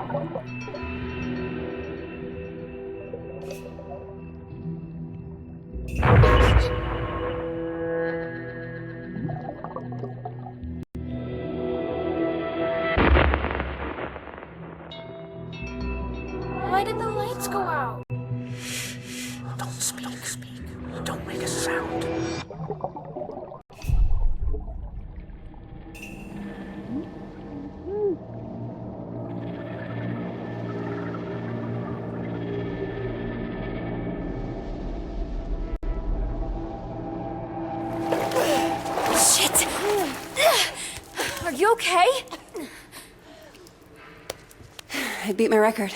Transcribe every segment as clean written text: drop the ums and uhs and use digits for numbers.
Why did the lights go out? Don't speak. Don't make a sound. Shit! Are you okay? I beat my record.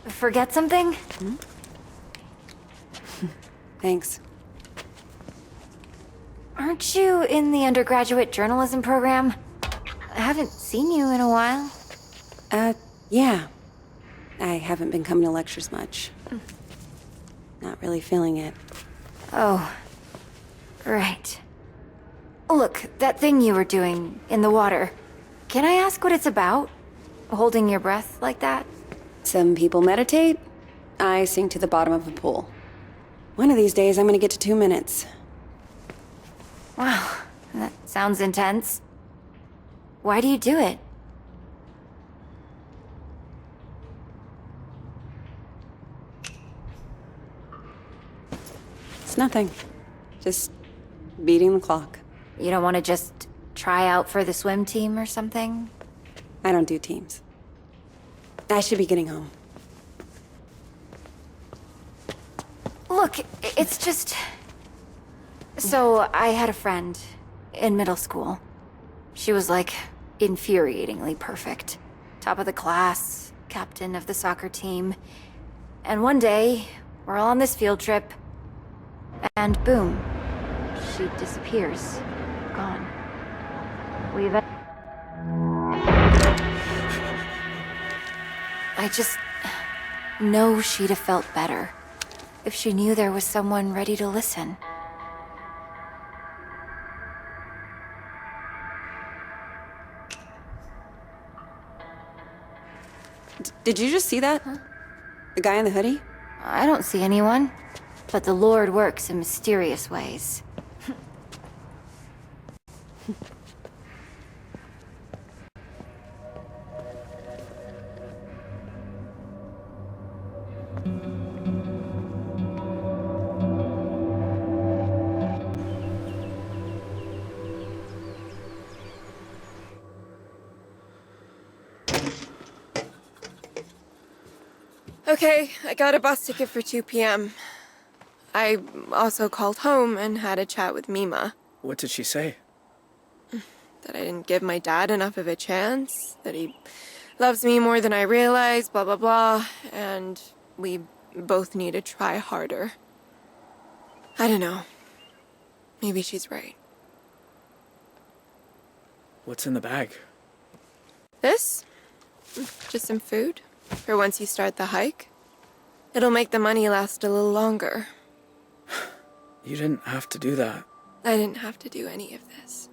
Forget something? Thanks. Aren't you in the undergraduate journalism program? I haven't seen you in a while. Yeah. I haven't been coming to lectures much. Not really feeling it. Oh, right. Look, that thing you were doing in the water. Can I ask what it's about? Holding your breath like that? Some people meditate. I sink to the bottom of a pool. One of these days, I'm gonna get to 2 minutes. Wow, that sounds intense. Why do you do it? It's nothing. Just beating the clock. You don't want to just try out for the swim team or something? I don't do teams. I should be getting home. Look, it's just... So, I had a friend in middle school. She was like infuriatingly perfect. Top of the class, captain of the soccer team. And one day, we're all on this field trip, and boom, she disappears. Gone. I just know she'd have felt better if she knew there was someone ready to listen. Did you just see that? Huh? The guy in the hoodie? I don't see anyone, but the Lord works in mysterious ways. Okay, I got a bus ticket for 2 p.m. I also called home and had a chat with Mima. What did she say? That I didn't give my dad enough of a chance, that he loves me more than I realized, blah, blah, blah, and we both need to try harder. I don't know. Maybe she's right. What's in the bag? This? Just some food. For once you start the hike. It'll make the money last a little longer. You didn't have to do that. I didn't have to do any of this.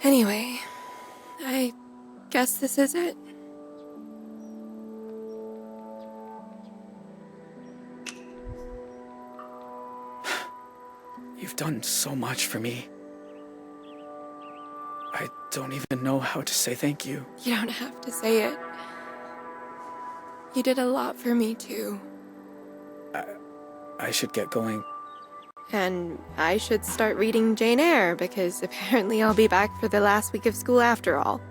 Anyway, I guess this is it. You've done so much for me. I don't even know how to say thank you. You don't have to say it. You did a lot for me, too. I should get going. And I should start reading Jane Eyre, because apparently I'll be back for the last week of school after all.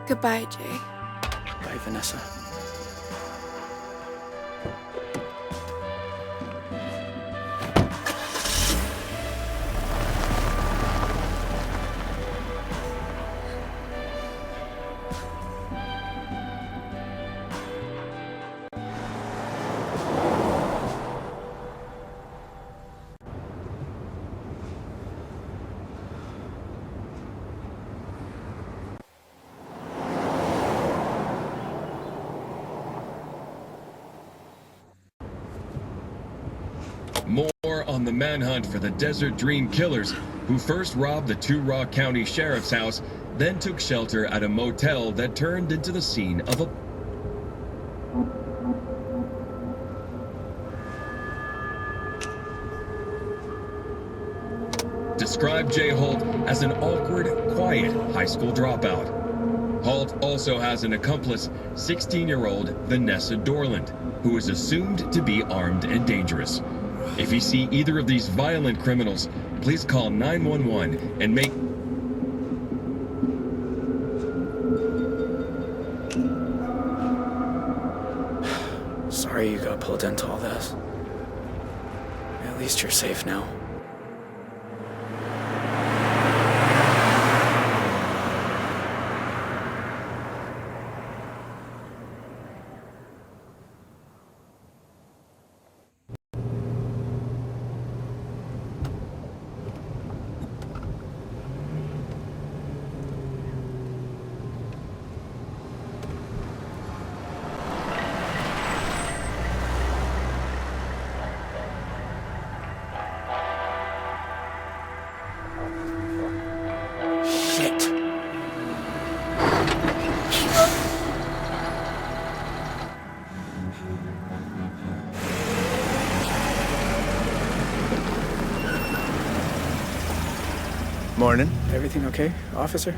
Goodbye, Jay. Bye, Vanessa. on the manhunt for the Desert Dream Killers, who first robbed the Two Rock County Sheriff's house, then took shelter at a motel that turned into the scene of a... Described Jay Holt as an awkward, quiet high school dropout. Holt also has an accomplice, 16-year-old Vanessa Dorland, who is assumed to be armed and dangerous. If you see either of these violent criminals, please call 911 and make... Sorry you got pulled into all this. At least you're safe now. Shit. Morning. Everything okay, officer?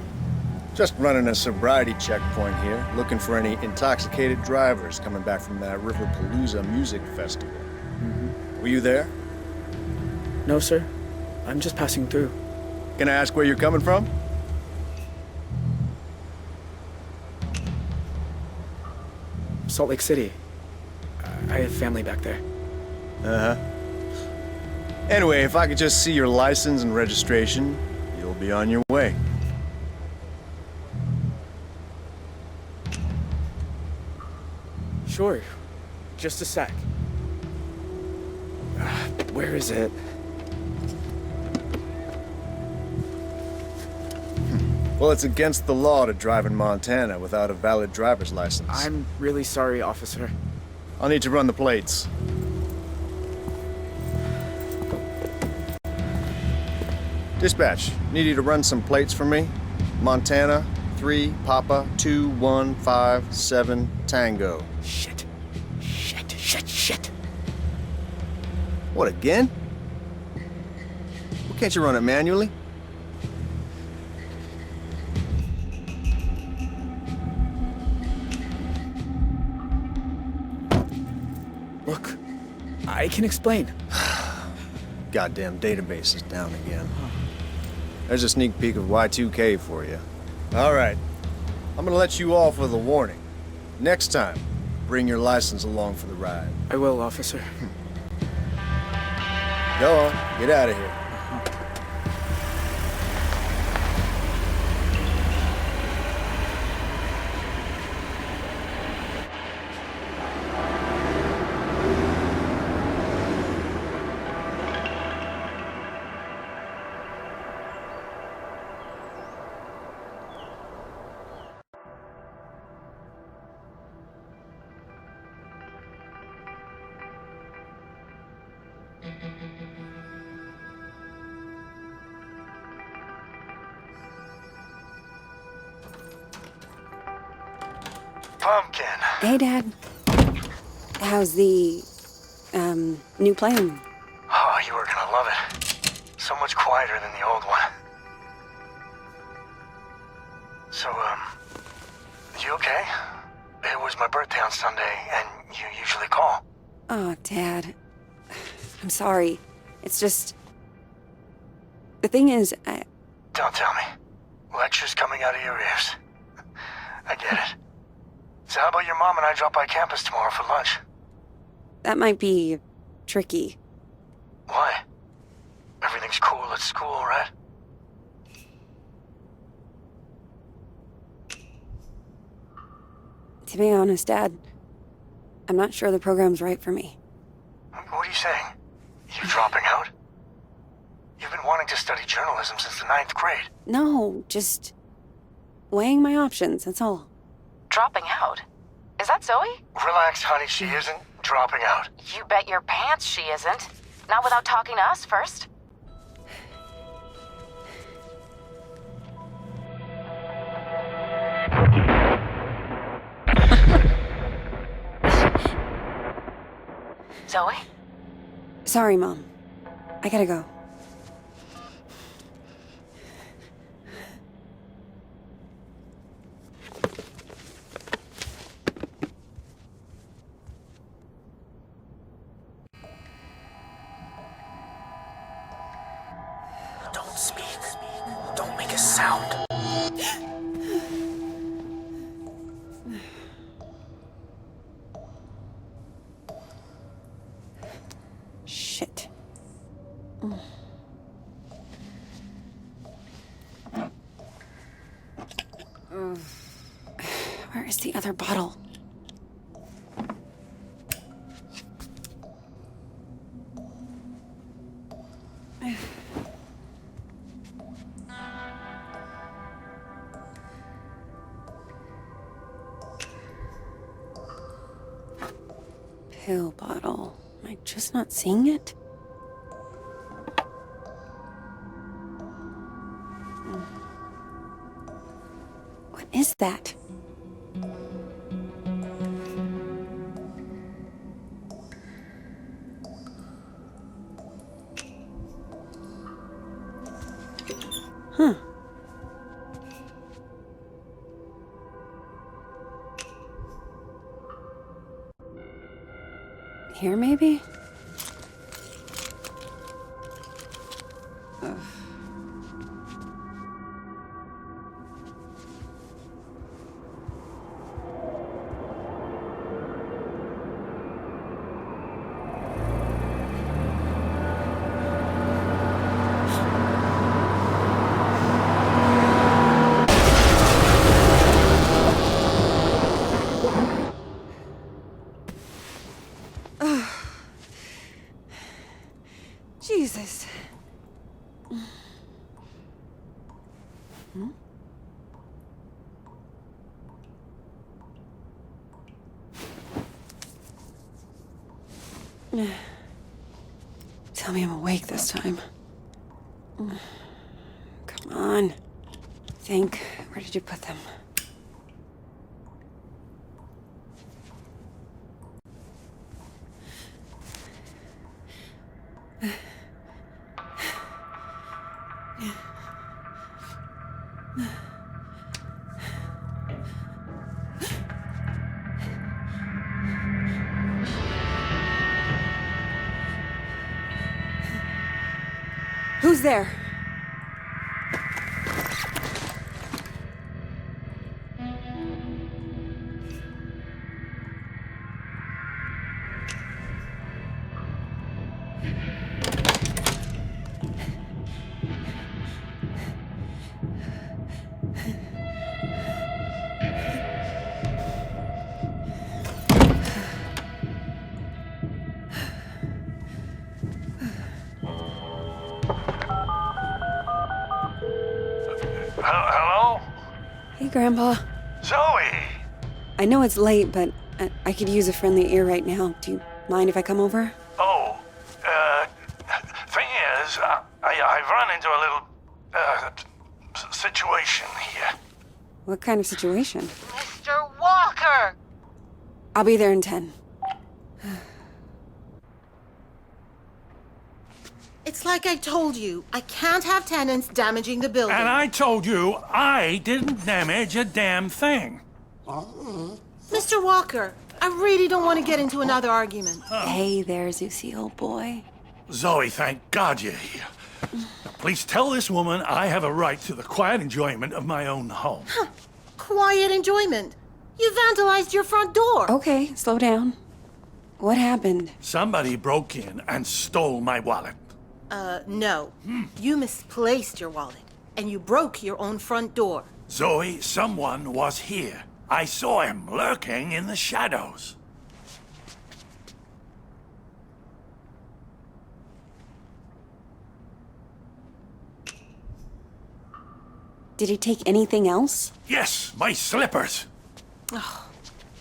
Just running a sobriety checkpoint here, looking for any intoxicated drivers coming back from that Riverpalooza music festival. Were you there? No, sir. I'm just passing through. Can I ask where you're coming from? Salt Lake City. I have family back there. Uh-huh. Anyway, if I could just see your license and registration, you'll be on your way. Sure. Just a sec. Where is it? Well, it's against the law to drive in Montana without a valid driver's license. I'm really sorry, officer. I'll need to run the plates. Dispatch, need you to run some plates for me. Montana, 3 Papa 2157 Tango. Shit. Shit. What, again? Well, can't you run it manually? Look, I can explain. Goddamn database is down again. There's a sneak peek of Y2K for you. All right, I'm gonna let you off with a warning. Next time, bring your license along for the ride. I will, officer. Go on, get out of here. Pumpkin. Hey, Dad. How's the, new plan? Oh, you are gonna love it. So much quieter than the old one. So, you okay? It was my birthday on Sunday, and you usually call. Oh, Dad. I'm sorry. It's just... The thing is, Don't tell me. Lectures coming out of your ears. I get it. So how about your mom and I drop by campus tomorrow for lunch? that might be tricky. Why? Everything's cool at school, right? To be honest, Dad, I'm not sure the program's right for me. What are you saying? You dropping out? You've been wanting to study journalism since the 9th grade. No, just weighing my options, that's all. Dropping out? Is that Zoe? Relax, honey, she isn't dropping out. You bet your pants she isn't. Not without talking to us first. Zoe? Sorry, Mom. I gotta go. Don't speak. Don't make a sound. Shit. Where is the other bottle? Pill bottle. Am I just not seeing it? What is that? Huh. Here, maybe? Ugh. Jesus. Tell me I'm awake this time. Come on. Think. Where did you put them? Who's there? Hello? Hey, Grandpa. Zoe! I know it's late, but I could use a friendly ear right now. Do you mind if I come over? Oh, thing is, I've run into a little, situation here. What kind of situation? Mr. Walker! I'll be there in 10. It's like I told you. I can't have tenants damaging the building. And I told you I didn't damage a damn thing. Mr. Walker, I really don't want to get into another argument. Hey there, Zeusy, old boy. Zoe, thank God you're here. Now, please tell this woman I have a right to the quiet enjoyment of my own home. Quiet enjoyment. You vandalized your front door. Okay, slow down. What happened? Somebody broke in and stole my wallet. No. You misplaced your wallet, and you broke your own front door. Zoe, someone was here. I saw him lurking in the shadows. Did he take anything else? Yes, my slippers.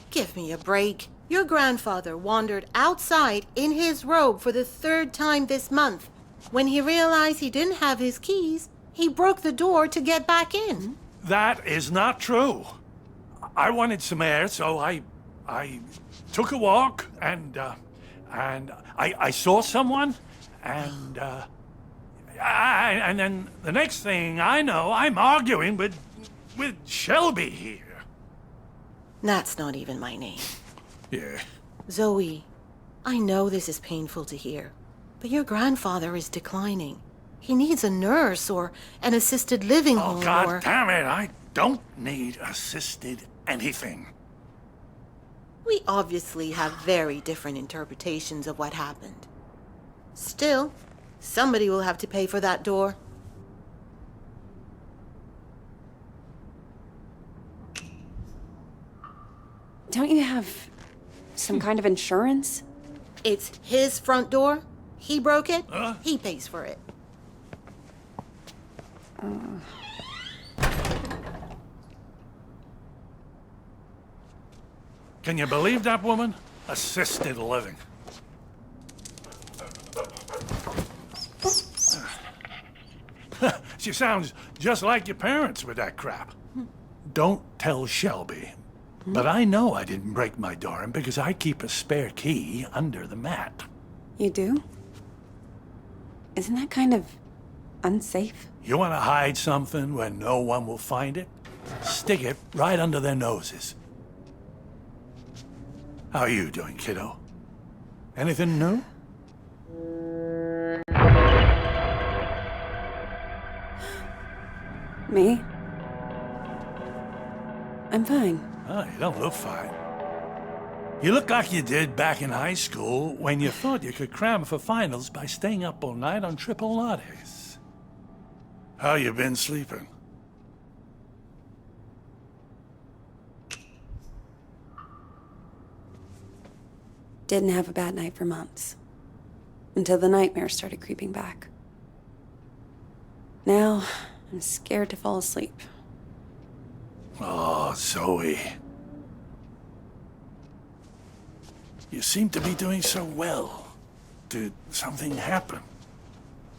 Give me a break. Your grandfather wandered outside in his robe for the 3rd time this month. When he realized he didn't have his keys, he broke the door to get back in. That is not true. I wanted some air, so I took a walk, and I saw someone, and then the next thing I know, I'm arguing with Shelby here. That's not even my name. Yeah. Zoe, I know this is painful to hear, but your grandfather is declining. He needs a nurse or an assisted living Oh, home God or... damn it, I don't need assisted anything. We obviously have very different interpretations of what happened. Still, somebody will have to pay for that door. Don't you have some kind of insurance? It's his front door. He broke it. He pays for it. Can you believe that woman? Assisted living. She sounds just like your parents with that crap. Don't tell Shelby. But I know I didn't break my door in because I keep a spare key under the mat. You do? Isn't that kind of unsafe? You want to hide something where no one will find it? Stick it right under their noses. How are you doing, kiddo? Anything new? Me? I'm fine. Oh, you don't look fine. You look like you did back in high school when you thought you could cram for finals by staying up all night on triple lattes. How you been sleeping? Didn't have a bad night for months. Until the nightmares started creeping back. Now, I'm scared to fall asleep. Oh, Zoe. You seem to be doing so well. Did something happen?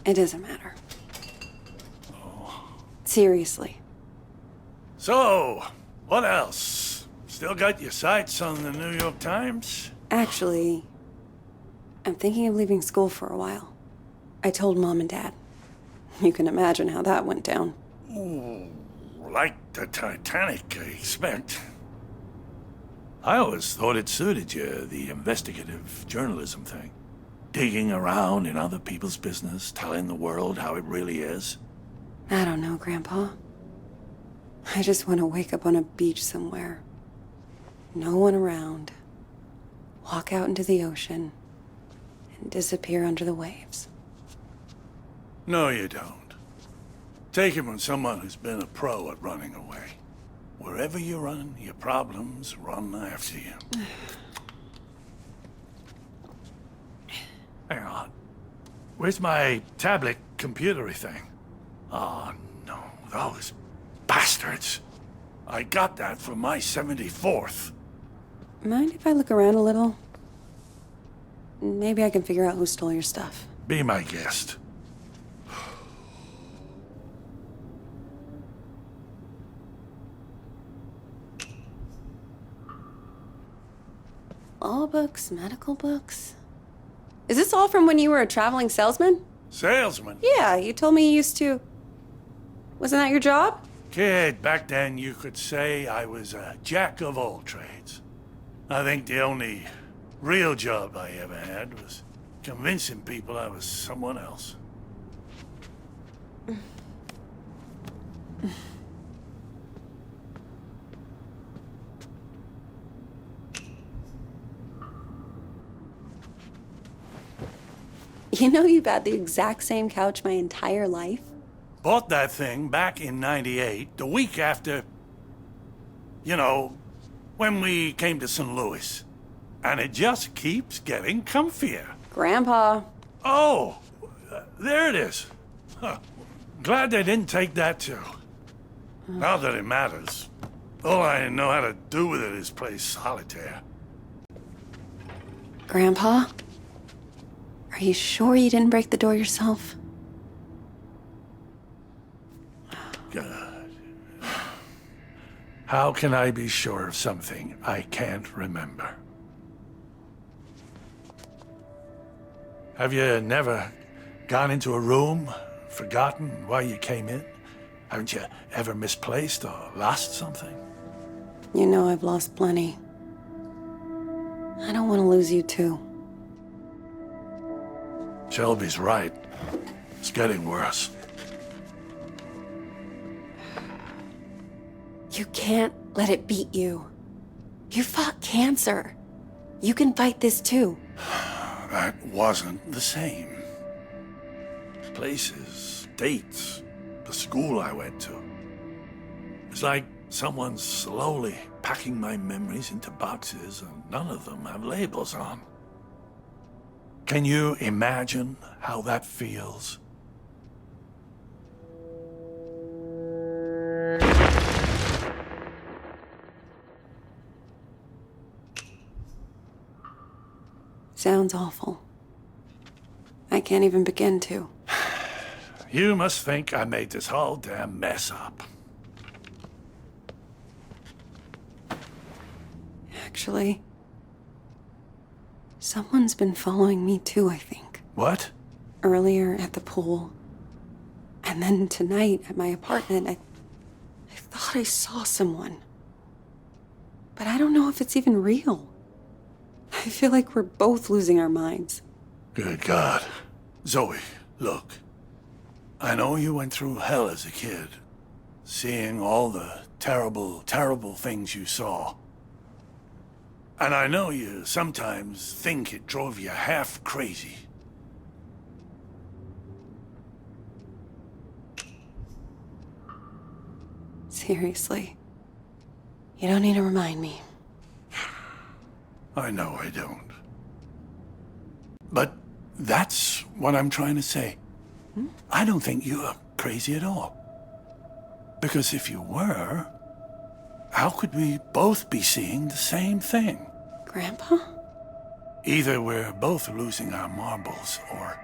It doesn't matter. Seriously. So, what else? Still got your sights on the New York Times? Actually, I'm thinking of leaving school for a while. I told Mom and Dad. You can imagine how that went down. Ooh, like the Titanic, I expect. I always thought it suited you, the investigative journalism thing. Digging around in other people's business, telling the world how it really is. I don't know, Grandpa. I just want to wake up on a beach somewhere. No one around. Walk out into the ocean and disappear under the waves. No, you don't. Take it from someone who's been a pro at running away. Wherever you run, your problems run after you. Hang on. Where's my tablet computery thing? Oh, no. Those bastards. I got that for my 74th. Mind if I look around a little? Maybe I can figure out who stole your stuff. Be my guest. Law books, medical books. Is this all from when you were a traveling salesman? Salesman? Yeah, you told me you used to. Wasn't that your job? Kid, back then you could say I was a jack of all trades. I think the only real job I ever had was convincing people I was someone else. You know you've had the exact same couch my entire life? Bought that thing back in '98, the week after, you know, when we came to St. Louis. And it just keeps getting comfier. Grandpa. Oh, there it is. Huh. Glad they didn't take that too. Not that it matters. All I know how to do with it is play solitaire. Grandpa? Are you sure you didn't break the door yourself? God. How can I be sure of something I can't remember? Have you never gone into a room, forgotten why you came in? Haven't you ever misplaced or lost something? You know I've lost plenty. I don't want to lose you too. Shelby's right. It's getting worse. You can't let it beat you. You fought cancer. You can fight this too. That wasn't the same. Places, dates, the school I went to. It's like someone's slowly packing my memories into boxes and none of them have labels on. Can you imagine how that feels? Sounds awful. I can't even begin to. You must think I made this whole damn mess up. Actually, someone's been following me too, I think. What? Earlier at the pool, and then tonight at my apartment, I thought I saw someone. But I don't know if it's even real. I feel like we're both losing our minds. Good God. Zoe, look. I know you went through hell as a kid, seeing all the terrible, terrible things you saw. And I know you sometimes think it drove you half crazy. Seriously. You don't need to remind me. I know I don't. But that's what I'm trying to say. I don't think you're crazy at all. Because if you were, how could we both be seeing the same thing? Grandpa? Either we're both losing our marbles, or...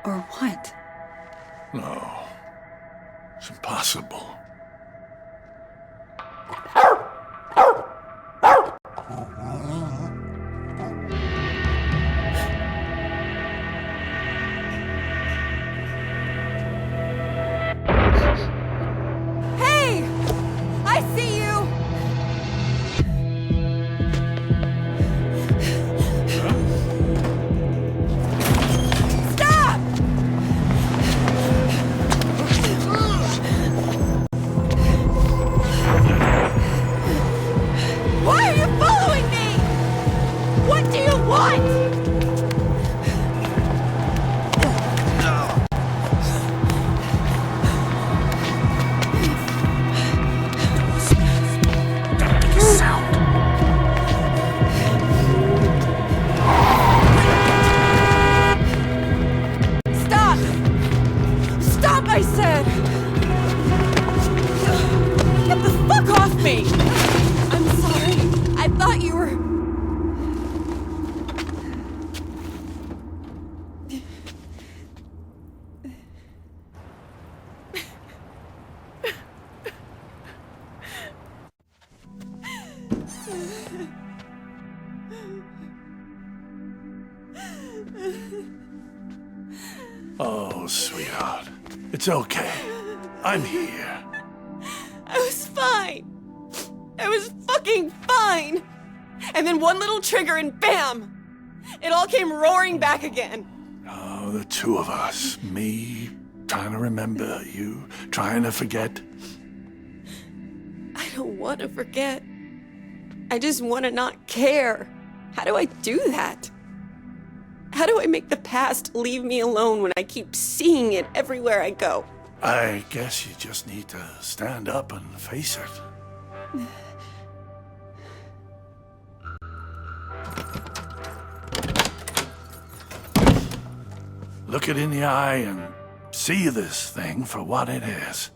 Or what? No. It's impossible. Hey! I see you! Stop! Why are you following me? What do you want? Stop! Stop, I said! Get the fuck off me! I'm sorry. I thought you were... Oh, sweetheart. It's okay. I'm here. I was fine. I was fucking fine. And then one little trigger and bam! It all came roaring back again. Oh, the two of us. Me trying to remember, you trying to forget. I don't want to forget. I just want to not care. How do I do that? How do I make the past leave me alone when I keep seeing it everywhere I go? I guess you just need to stand up and face it. Look it in the eye and see this thing for what it is.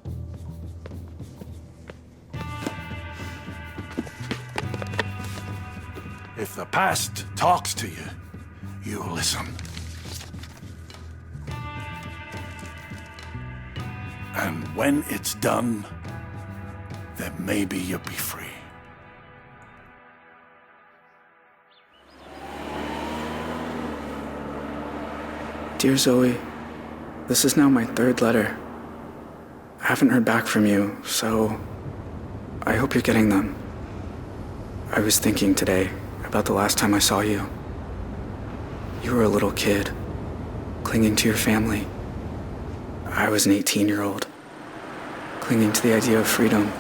If the past talks to you, you listen. And when it's done, then maybe you'll be free. Dear Zoe, this is now my 3rd letter. I haven't heard back from you, so I hope you're getting them. I was thinking today about the last time I saw you. You were a little kid, clinging to your family. I was an 18-year-old, clinging to the idea of freedom.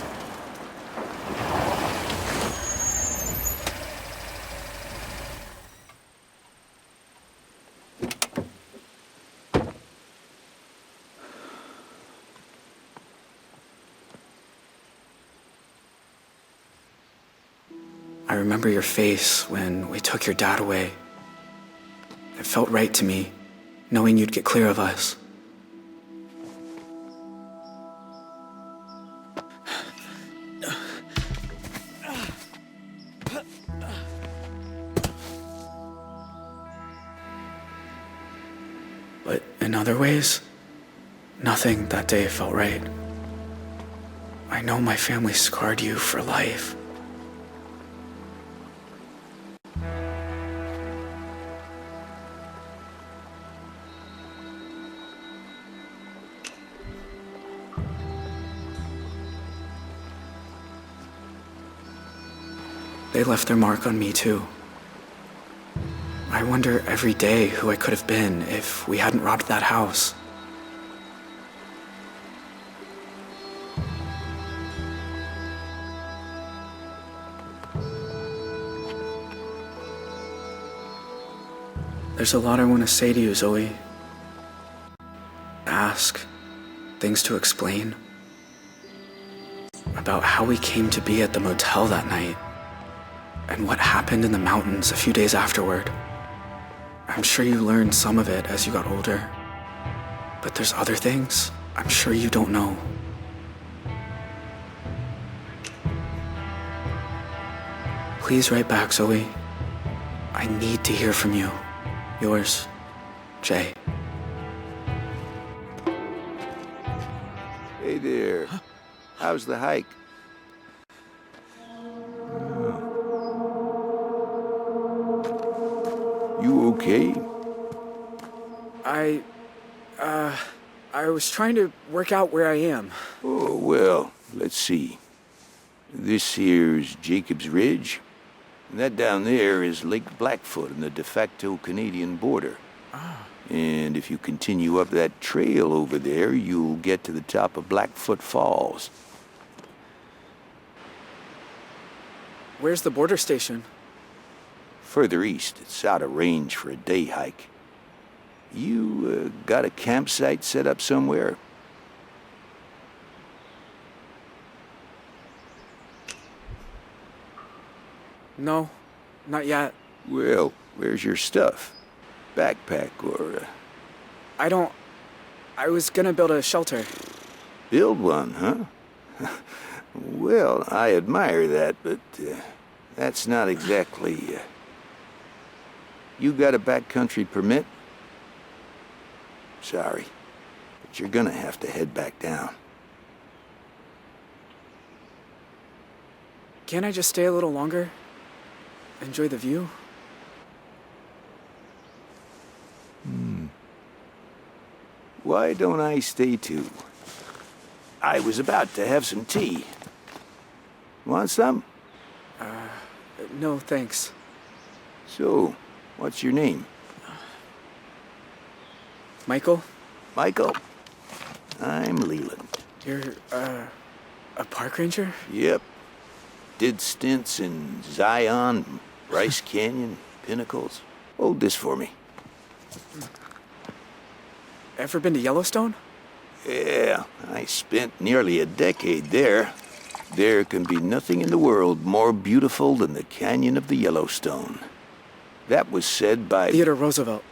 I remember your face when we took your dad away. It felt right to me, knowing you'd get clear of us. But in other ways, nothing that day felt right. I know my family scarred you for life. They left their mark on me too. I wonder every day who I could have been if we hadn't robbed that house. There's a lot I want to say to you, Zoe. Ask, things to explain. About how we came to be at the motel that night. And what happened in the mountains a few days afterward. I'm sure you learned some of it as you got older. But there's other things I'm sure you don't know. Please write back, Zoe. I need to hear from you. Yours, Jay. Hey there. How's the hike? You okay? I was trying to work out where I am. Oh, well, let's see. This here's Jacob's Ridge. And that down there is Lake Blackfoot and the de facto Canadian border. And if you continue up that trail over there, you'll get to the top of Blackfoot Falls. Where's the border station? Further east, it's out of range for a day hike. You got a campsite set up somewhere? No, not yet. Well, where's your stuff? Backpack or... I was gonna build a shelter. Build one, huh? Well, I admire that, but that's not exactly... You got a backcountry permit? Sorry, but you're gonna have to head back down. Can't I just stay a little longer? Enjoy the view? Why don't I stay too? I was about to have some tea. Want some? No, thanks. So, what's your name? Michael? Michael. I'm Leland. You're, a park ranger? Yep. Did stints in Zion, Bryce Canyon, Pinnacles. Hold this for me. Ever been to Yellowstone? Yeah, I spent nearly a decade there. There can be nothing in the world more beautiful than the canyon of the Yellowstone. That was said by... Theodore Roosevelt.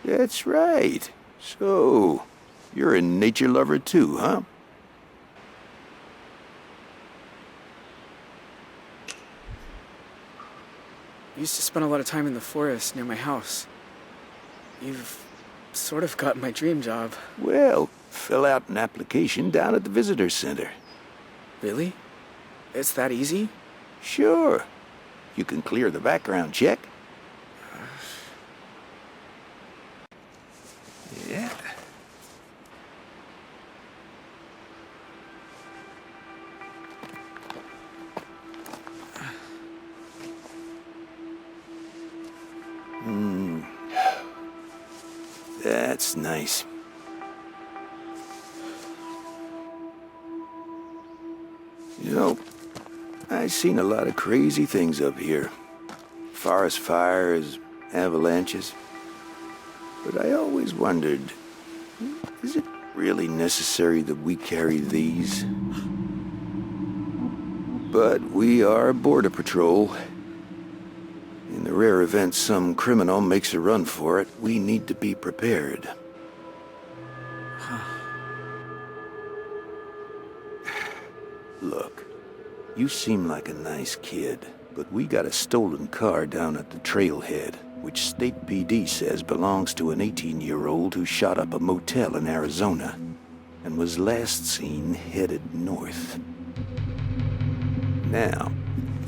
That's right. So, you're a nature lover too, huh? used to spend a lot of time in the forest near my house. You've sort of got my dream job. Well, fill out an application down at the visitor center. Really? It's that easy? Sure. You can clear the background check. Yeah. That's nice. You know, I've seen a lot of crazy things up here. Forest fires, avalanches. But I always wondered, is it really necessary that we carry these? But we are Border Patrol. In the rare event some criminal makes a run for it, we need to be prepared. Look, you seem like a nice kid, but we got a stolen car down at the trailhead, which State PD says belongs to an 18-year-old who shot up a motel in Arizona and was last seen headed north. Now,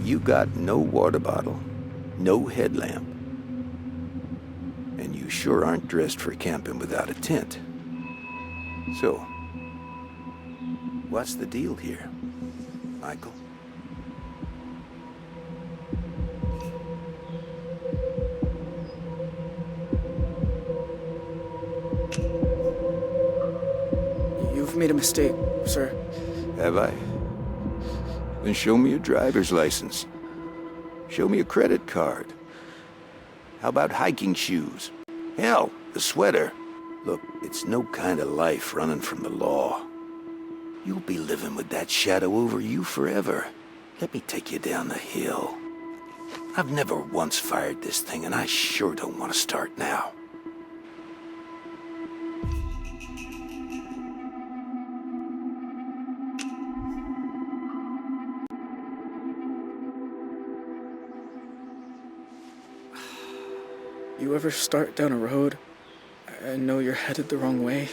you got no water bottle, no headlamp, and you sure aren't dressed for camping without a tent. So, what's the deal here, Michael? You've made a mistake, sir. Have I? Then show me a driver's license. Show me a credit card. How about hiking shoes? Hell, a sweater. Look, it's no kind of life running from the law. You'll be living with that shadow over you forever. Let me take you down the hill. I've never once fired this thing, and I sure don't want to start now. You ever start down a road and know you're headed the wrong way,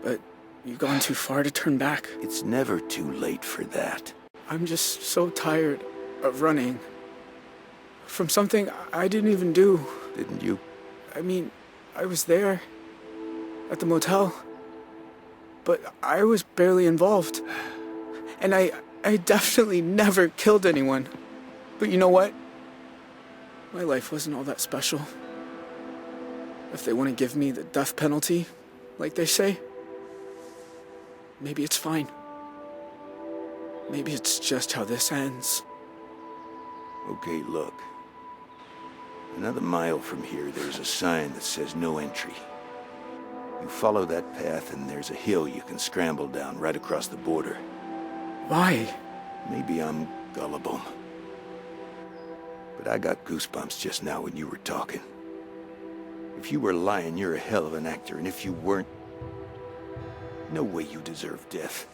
but you've gone too far to turn back? It's never too late for that. I'm just so tired of running from something I didn't even do. Didn't you? I mean, I was there at the motel, but I was barely involved. And I definitely never killed anyone. But you know what? My life wasn't all that special. If they want to give me the death penalty, like they say, maybe it's fine. Maybe it's just how this ends. Okay, look. Another mile from here, there's a sign that says no entry. You follow that path and there's a hill you can scramble down right across the border. Why? Maybe I'm gullible. But I got goosebumps just now when you were talking. If you were lying, you're a hell of an actor, and if you weren't, no way you deserve death.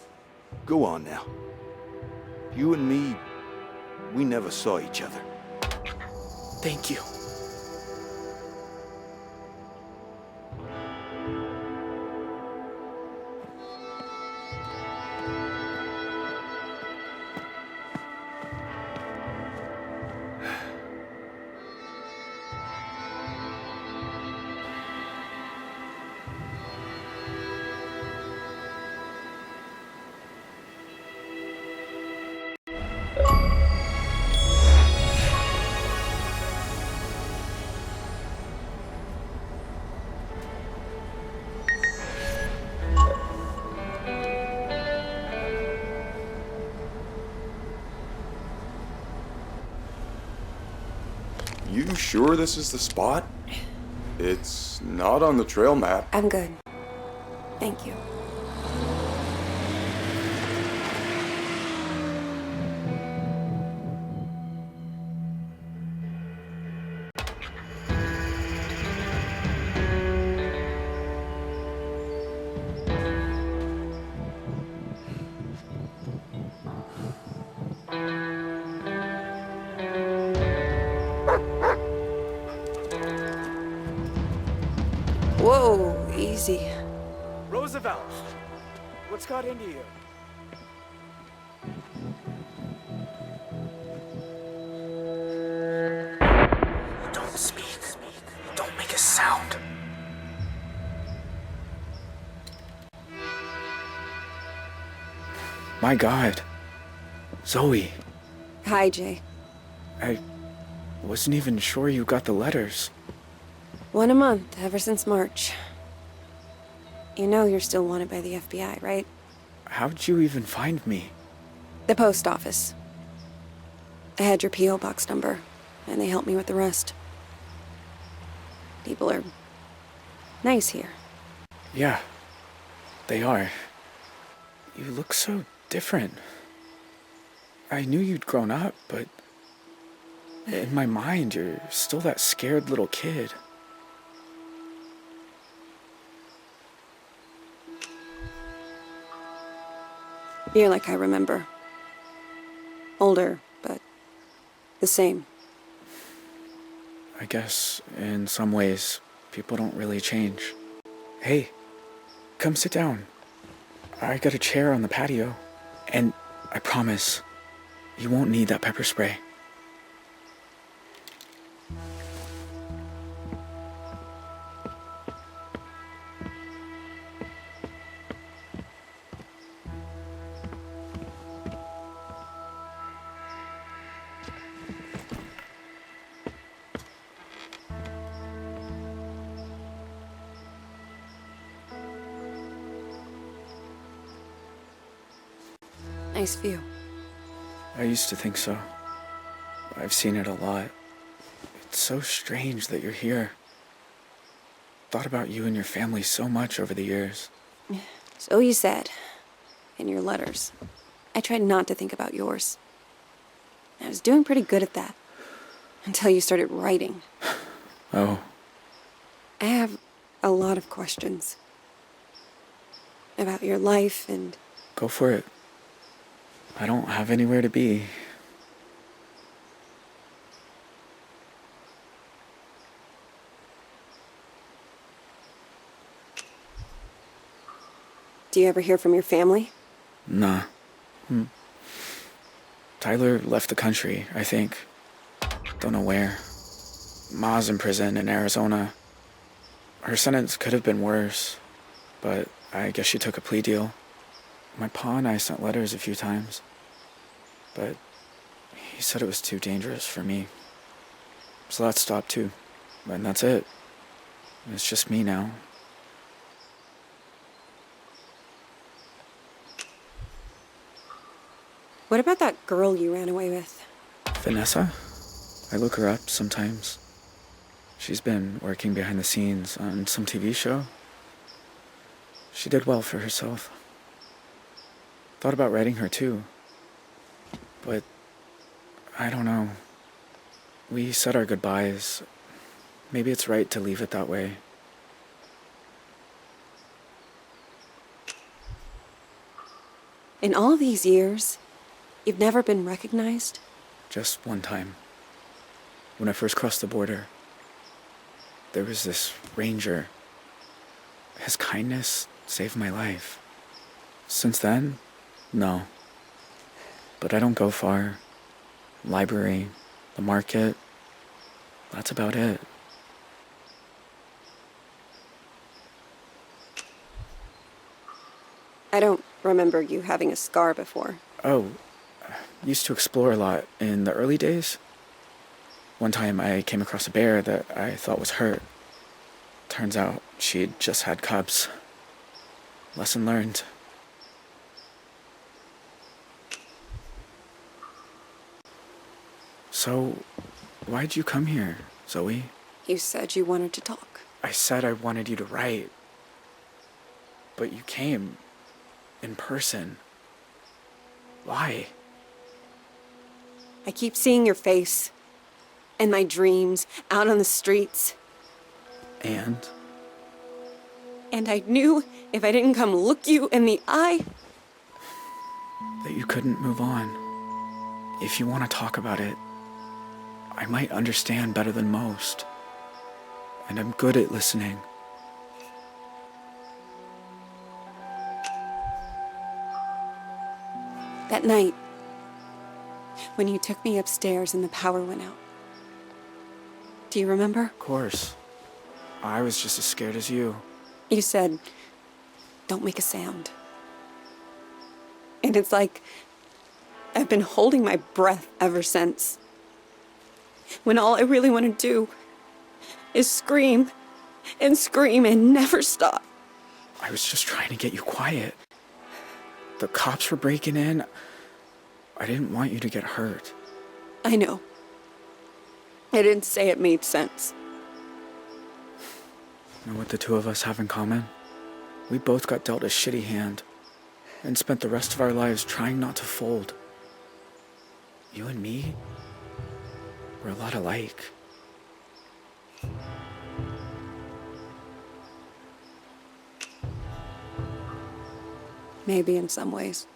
Go on now. You and me, we never saw each other. Thank you. You sure this is the spot? It's not on the trail map. I'm good. Thank you. busy. Roosevelt, what's got into you? Don't speak. Don't make a sound. My God. Zoe, Hi, Jay. I wasn't even sure you got the letters. 1 a month, ever since March. You know you're still wanted by the FBI, right? How'd you even find me? The post office. I had your P.O. box number, and they helped me with the rest. People are nice here. Yeah, they are. You look so different. I knew you'd grown up, but in my mind, you're still that scared little kid. You're like I remember. Older, but the same. I guess, in some ways, people don't really change. Hey, come sit down. I got a chair on the patio. And I promise, you won't need that pepper spray. Nice view. I used to think so. I've seen it a lot. It's so strange that you're here. Thought about you and your family so much over the years. So you said. In your letters. I tried not to think about yours. I was doing pretty good at that. Until you started writing. Oh. I have a lot of questions. About your life and... Go for it. I don't have anywhere to be. Do you ever hear from your family? Nah. Tyler left the country, I think. Don't know where. Ma's in prison in Arizona. Her sentence could have been worse, but I guess she took a plea deal. My pa and I sent letters a few times, but he said it was too dangerous for me. So that stopped too. And that's it. It's just me now. What about that girl you ran away with? Vanessa? I look her up sometimes. She's been working behind the scenes on some TV show. She did well for herself. Thought about writing her too. But I don't know. We said our goodbyes. Maybe it's right to leave it that way. In all these years, you've never been recognized? Just one time. When I first crossed the border, there was this ranger. His kindness saved my life. Since then, no. But I don't go far. Library, the market, that's about it. I don't remember you having a scar before. Oh, used to explore a lot in the early days. One time I came across a bear that I thought was hurt. Turns out she'd just had cubs. Lesson learned. So, why'd you come here, Zoe? You said you wanted to talk. I said I wanted you to write. But you came in person. Why? I keep seeing your face. In my dreams, out on the streets. And? And I knew if I didn't come look you in the eye... that you couldn't move on. If you want to talk about it, I might understand better than most. And I'm good at listening. That night, when you took me upstairs and the power went out. Do you remember? Of course. I was just as scared as you. You said, don't make a sound. And it's like I've been holding my breath ever since. When all I really want to do is scream and scream and never stop. I was just trying to get you quiet. The cops were breaking in. I didn't want you to get hurt. I know. I didn't say it made sense. You know what the two of us have in common? We both got dealt a shitty hand and spent the rest of our lives trying not to fold. You and me, we're a lot alike. Maybe in some ways.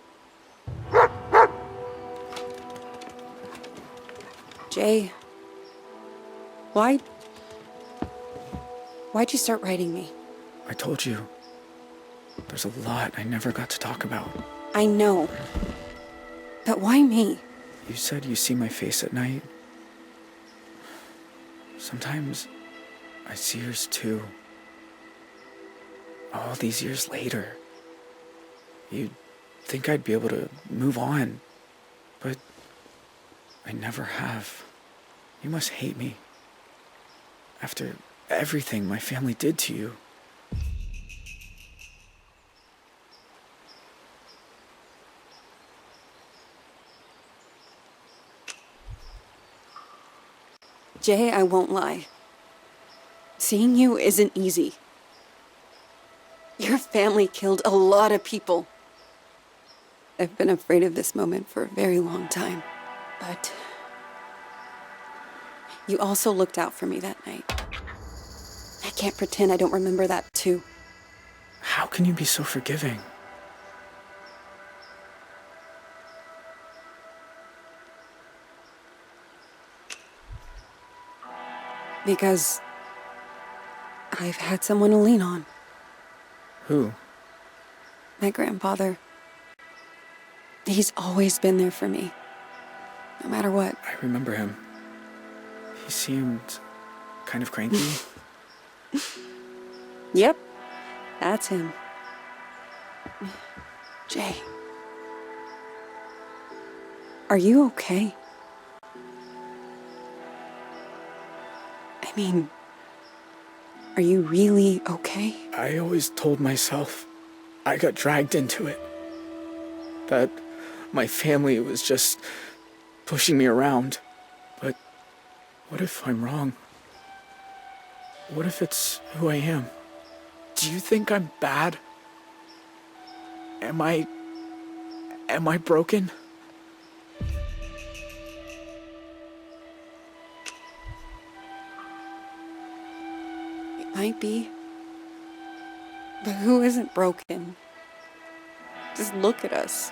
Jay, why'd you start writing me? I told you, there's a lot I never got to talk about. I know. But why me? You said you see my face at night. Sometimes I see yours too. All these years later. You'd think I'd be able to move on, but I never have. You must hate me. After everything my family did to you. Jay, I won't lie. Seeing you isn't easy. Your family killed a lot of people. I've been afraid of this moment for a very long time. But you also looked out for me that night. I can't pretend I don't remember that too. How can you be so forgiving? Because I've had someone to lean on. Who? My grandfather. He's always been there for me, no matter what. I remember him. He seemed kind of cranky. Yep, that's him. Jay, are you okay? I mean, are you really okay? I always told myself I got dragged into it. That my family was just pushing me around. But what if I'm wrong? What if it's who I am? Do you think I'm bad? Am I broken? It might be. But who isn't broken? Just look at us.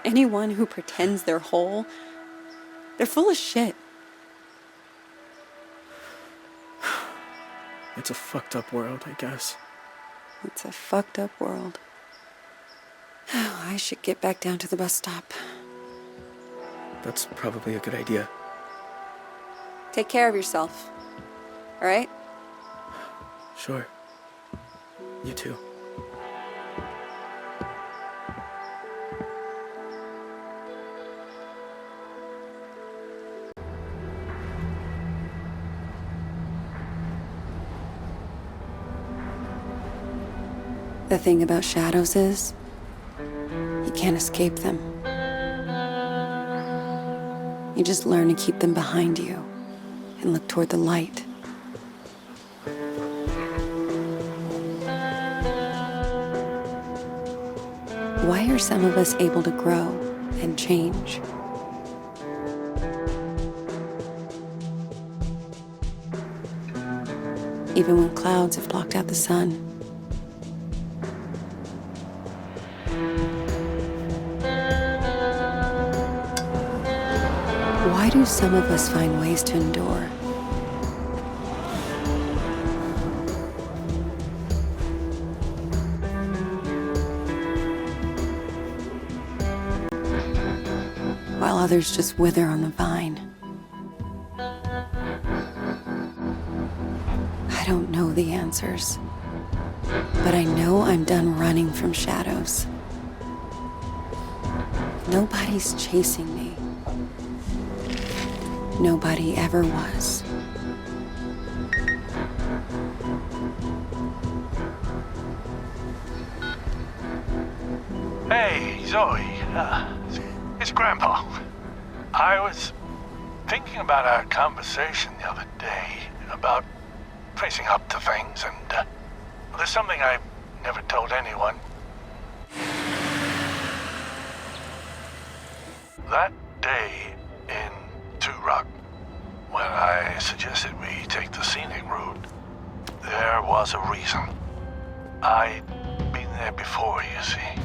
Anyone who pretends they're whole, they're full of shit. It's a fucked up world, I guess. It's a fucked up world. I should get back down to the bus stop. That's probably a good idea. Take care of yourself. All right? Sure. You too. The thing about shadows is, you can't escape them. You just learn to keep them behind you and look toward the light. Why are some of us able to grow and change? Even when clouds have blocked out the sun. Why do some of us find ways to endure? while others just wither on the vine. I don't know the answers, but I know I'm done running from shadows. Nobody's chasing me. Nobody ever was. Hey, Zoe. It's Grandpa. I was thinking about our conversation the other day about facing up to things, and there's something I've never told anyone. That day in Two Rock, when I suggested we take the scenic route, there was a reason. I'd been there before, you see.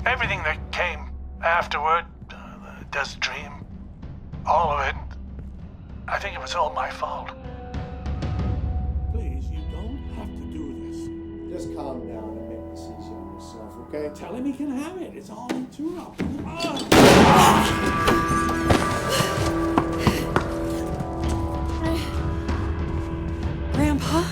Everything that came afterward, the Dusk dream, all of it, I think it was all my fault. Please, you don't have to do this. Just calm down and make this easy on yourself, okay? Tell him he can have it. It's all in tune up. Grandpa?